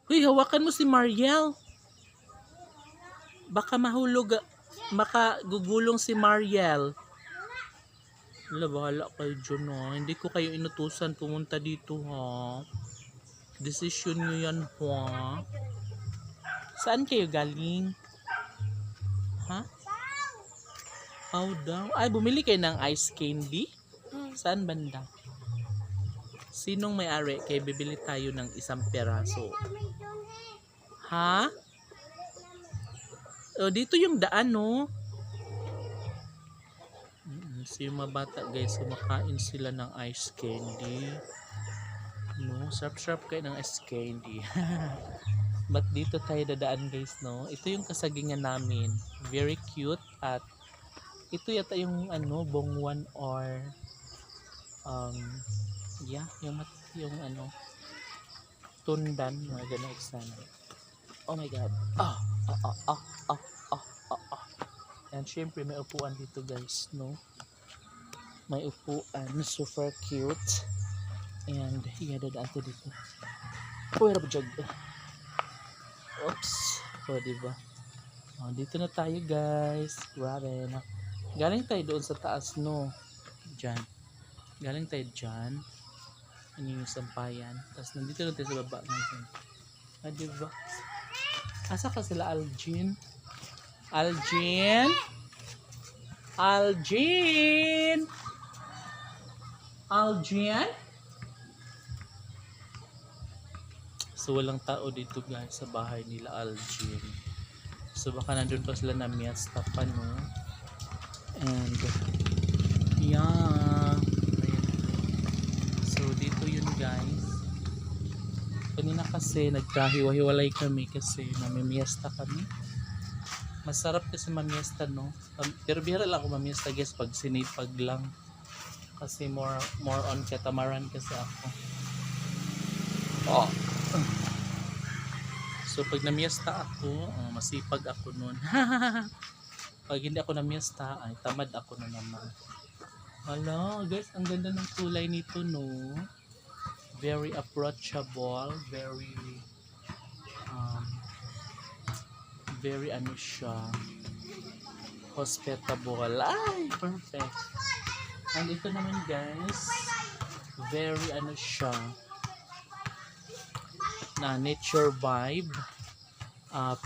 Uy, hawakan mo si Mariel. Baka mahulog, makagugulong si Mariel. Wala, bahala kayo dyan ha. Hindi ko kayo inutusan pumunta dito ha. Decision nyo yan ha. Saan kayo galing? Ha? Pau daw. Ay, bumili kayo ng ice candy? Saan banda? Sinong may-ari? Kaya bibili tayo ng 1 peraso. Ha? O, dito yung daan, no? So, yung mga bata, guys, kumakain sila ng ice candy. No? Sarap-sarap kayo ng ice candy. But dito tayo dadaan, guys, no? Ito yung kasagingan namin. Very cute. At ito yata yung, bongwan or yeah, yung tundan, mga ganun example. Oh my god. And syempre may upuan dito, guys, no? May upuan, super cute. And yeah, dadaan to dito. Oh, hirap jog. Oops. O, diba? Oh, dito na tayo, guys. Grabe na. Galing tayo doon sa taas, no? Diyan. Galing tayo dyan. Ano yung sampayan. Tapos nandito na tayo sa baba ngayon. Ah, diba? Asa ka sila, Aljin? Aljin? Aljin? Aljin? So walang tao dito, guys, sa bahay nila Aljin. So baka nandun pa sila na miesta pa, no? And yeah. So dito yun, guys. Kanina kasi nagkahiwa-hiwalay kami kasi mamimiesta kami. Masarap kasi mamiesta, no? Pero bihira lang ako mamiesta, guys, pag sinipag lang. Kasi more on katamaran kasi ako. Oh. So pag namiesta ako, masipag ako nun. Pag hindi ako namiesta, ay tamad ako na naman. Hala, guys, ang ganda ng kulay nito, no? Very approachable, very ano siya, hospitable. Ay, perfect. And ito naman, guys, very ano siya, na nature vibe,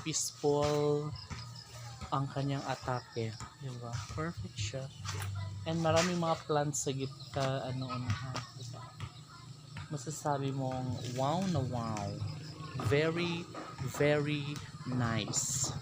peaceful ang kanyang atake, diba? Perfect siya. And maraming mga plants sa gitna, diba? Masasabi mong wow na wow. Very, very nice.